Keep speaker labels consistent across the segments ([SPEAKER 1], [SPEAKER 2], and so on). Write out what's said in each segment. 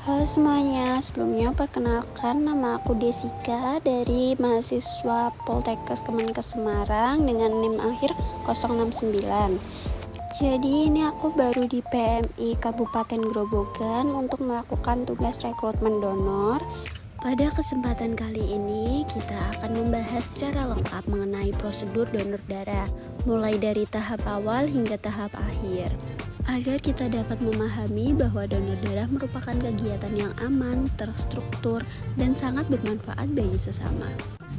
[SPEAKER 1] Halo semuanya, sebelumnya perkenalkan nama aku Desika dari mahasiswa Poltekkes Kemenkes Semarang dengan NIM akhir 069. Jadi ini aku baru di PMI Kabupaten Grobogan untuk melakukan tugas rekrutmen donor. Pada kesempatan kali ini kita akan membahas secara lengkap mengenai prosedur donor darah, mulai dari tahap awal hingga tahap akhir, agar kita dapat memahami bahwa donor darah merupakan kegiatan yang aman, terstruktur, dan sangat bermanfaat bagi sesama.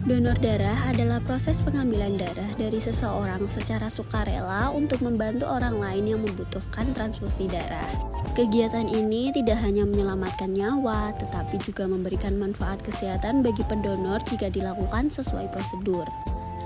[SPEAKER 1] Donor darah adalah proses pengambilan darah dari seseorang secara sukarela untuk membantu orang lain yang membutuhkan transfusi darah. Kegiatan ini tidak hanya menyelamatkan nyawa, tetapi juga memberikan manfaat kesehatan bagi pendonor jika dilakukan sesuai prosedur.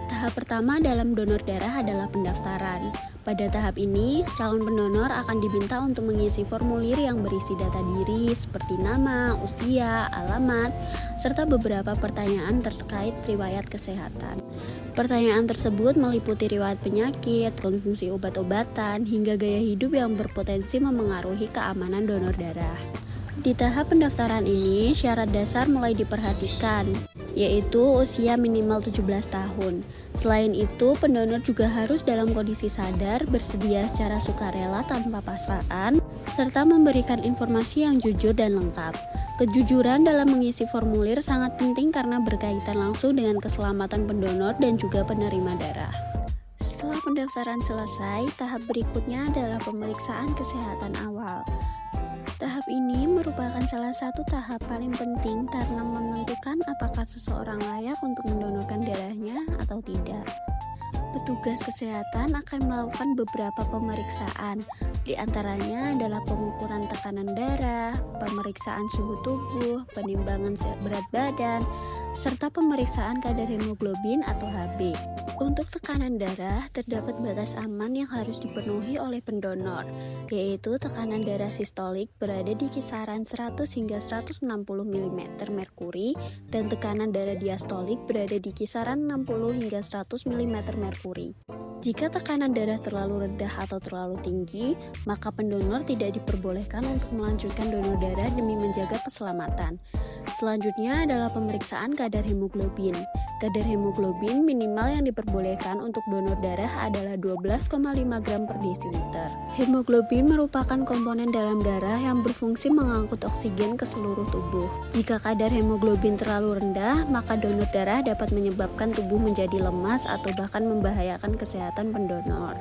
[SPEAKER 1] Tahap pertama dalam donor darah adalah pendaftaran. Pada tahap ini, calon pendonor akan diminta untuk mengisi formulir yang berisi data diri seperti nama, usia, alamat, serta beberapa pertanyaan terkait riwayat kesehatan. Pertanyaan tersebut meliputi riwayat penyakit, konsumsi obat-obatan, hingga gaya hidup yang berpotensi memengaruhi keamanan donor darah. Di tahap pendaftaran ini, syarat dasar mulai diperhatikan, yaitu usia minimal 17 tahun. Selain itu, pendonor juga harus dalam kondisi sadar, bersedia secara sukarela tanpa paksaan, serta memberikan informasi yang jujur dan lengkap. Kejujuran dalam mengisi formulir sangat penting karena berkaitan langsung dengan keselamatan pendonor dan juga penerima darah. Setelah pendaftaran selesai, tahap berikutnya adalah pemeriksaan kesehatan awal. Tahap ini merupakan salah satu tahap paling penting karena menentukan apakah seseorang layak untuk mendonorkan darahnya atau tidak. Petugas kesehatan akan melakukan beberapa pemeriksaan, di antaranya adalah pengukuran tekanan darah, pemeriksaan suhu tubuh, penimbangan berat badan, serta pemeriksaan kadar hemoglobin atau Hb. Untuk tekanan darah, terdapat batas aman yang harus dipenuhi oleh pendonor, yaitu tekanan darah sistolik berada di kisaran 100 hingga 160 mm merkuri dan tekanan darah diastolik berada di kisaran 60 hingga 100 mm merkuri. Jika tekanan darah terlalu rendah atau terlalu tinggi, maka pendonor tidak diperbolehkan untuk melanjutkan donor darah demi menjaga keselamatan. Selanjutnya adalah pemeriksaan kadar hemoglobin. Kadar hemoglobin minimal yang diperbolehkan untuk donor darah adalah 12,5 gram per desiliter. Hemoglobin merupakan komponen dalam darah yang berfungsi mengangkut oksigen ke seluruh tubuh. Jika kadar hemoglobin terlalu rendah, maka donor darah dapat menyebabkan tubuh menjadi lemas atau bahkan membahayakan kesehatan pendonor.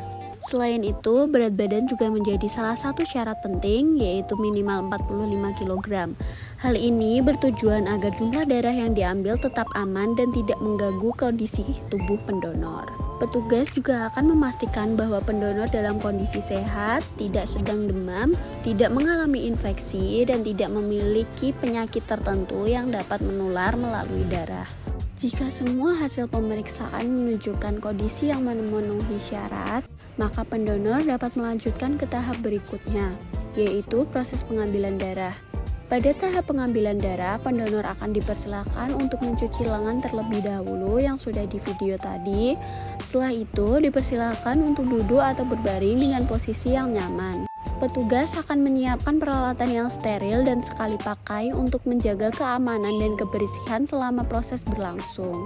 [SPEAKER 1] Selain itu, berat badan juga menjadi salah satu syarat penting, yaitu minimal 45 kg. Hal ini bertujuan agar jumlah darah yang diambil tetap aman dan tidak mengganggu kondisi tubuh pendonor. Petugas juga akan memastikan bahwa pendonor dalam kondisi sehat, tidak sedang demam, tidak mengalami infeksi, dan tidak memiliki penyakit tertentu yang dapat menular melalui darah. Jika semua hasil pemeriksaan menunjukkan kondisi yang memenuhi syarat, maka pendonor dapat melanjutkan ke tahap berikutnya, yaitu proses pengambilan darah. Pada tahap pengambilan darah, pendonor akan dipersilakan untuk mencuci lengan terlebih dahulu yang sudah di video tadi. Setelah itu, dipersilakan untuk duduk atau berbaring dengan posisi yang nyaman. Petugas akan menyiapkan peralatan yang steril dan sekali pakai untuk menjaga keamanan dan kebersihan selama proses berlangsung.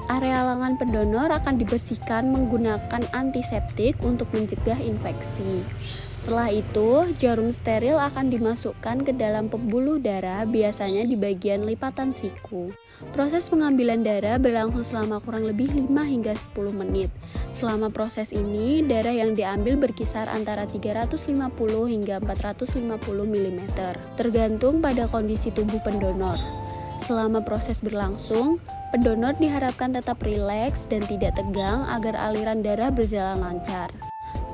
[SPEAKER 1] Area lengan pendonor akan dibersihkan menggunakan antiseptik untuk mencegah infeksi. Setelah itu, jarum steril akan dimasukkan ke dalam pembuluh darah, biasanya di bagian lipatan siku. Proses pengambilan darah berlangsung selama kurang lebih 5 hingga 10 menit. Selama proses ini, darah yang diambil berkisar antara 350 hingga 450 mm, tergantung pada kondisi tubuh pendonor. Selama proses berlangsung, pendonor diharapkan tetap rileks dan tidak tegang agar aliran darah berjalan lancar.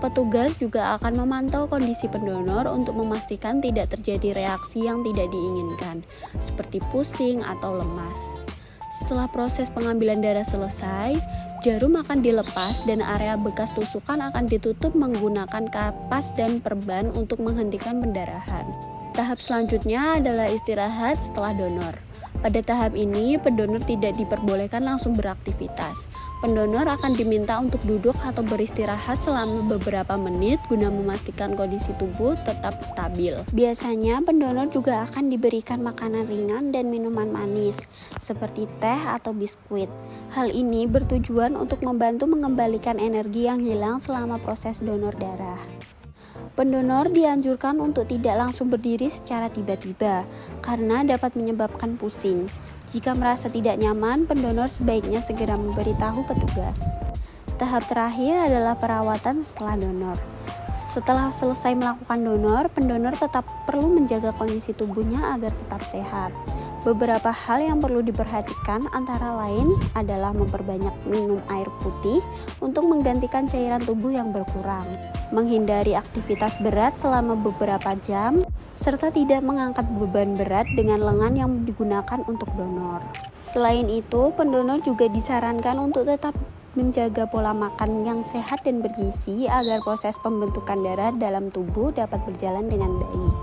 [SPEAKER 1] Petugas juga akan memantau kondisi pendonor untuk memastikan tidak terjadi reaksi yang tidak diinginkan, seperti pusing atau lemas. Setelah proses pengambilan darah selesai, jarum akan dilepas dan area bekas tusukan akan ditutup menggunakan kapas dan perban untuk menghentikan pendarahan. Tahap selanjutnya adalah istirahat setelah donor. Pada tahap ini, pendonor tidak diperbolehkan langsung beraktivitas. Pendonor akan diminta untuk duduk atau beristirahat selama beberapa menit guna memastikan kondisi tubuh tetap stabil. Biasanya, pendonor juga akan diberikan makanan ringan dan minuman manis, seperti teh atau biskuit. Hal ini bertujuan untuk membantu mengembalikan energi yang hilang selama proses donor darah. Pendonor dianjurkan untuk tidak langsung berdiri secara tiba-tiba, karena dapat menyebabkan pusing. Jika merasa tidak nyaman, pendonor sebaiknya segera memberitahu petugas. Tahap terakhir adalah perawatan setelah donor. Setelah selesai melakukan donor, pendonor tetap perlu menjaga kondisi tubuhnya agar tetap sehat. Beberapa hal yang perlu diperhatikan antara lain adalah memperbanyak minum air putih untuk menggantikan cairan tubuh yang berkurang, menghindari aktivitas berat selama beberapa jam, serta tidak mengangkat beban berat dengan lengan yang digunakan untuk donor. Selain itu, pendonor juga disarankan untuk tetap menjaga pola makan yang sehat dan bergizi agar proses pembentukan darah dalam tubuh dapat berjalan dengan baik.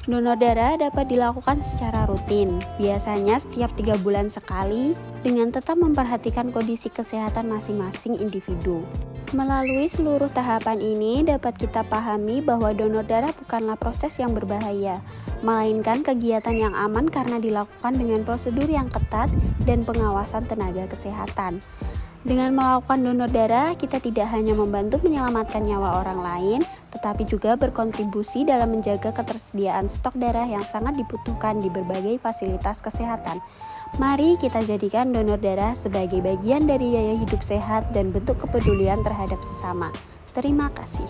[SPEAKER 1] Donor darah dapat dilakukan secara rutin, biasanya setiap 3 bulan sekali, dengan tetap memperhatikan kondisi kesehatan masing-masing individu. Melalui seluruh tahapan ini dapat kita pahami bahwa donor darah bukanlah proses yang berbahaya, melainkan kegiatan yang aman karena dilakukan dengan prosedur yang ketat dan pengawasan tenaga kesehatan. Dengan melakukan donor darah, kita tidak hanya membantu menyelamatkan nyawa orang lain, tetapi juga berkontribusi dalam menjaga ketersediaan stok darah yang sangat dibutuhkan di berbagai fasilitas kesehatan. Mari kita jadikan donor darah sebagai bagian dari gaya hidup sehat dan bentuk kepedulian terhadap sesama. Terima kasih.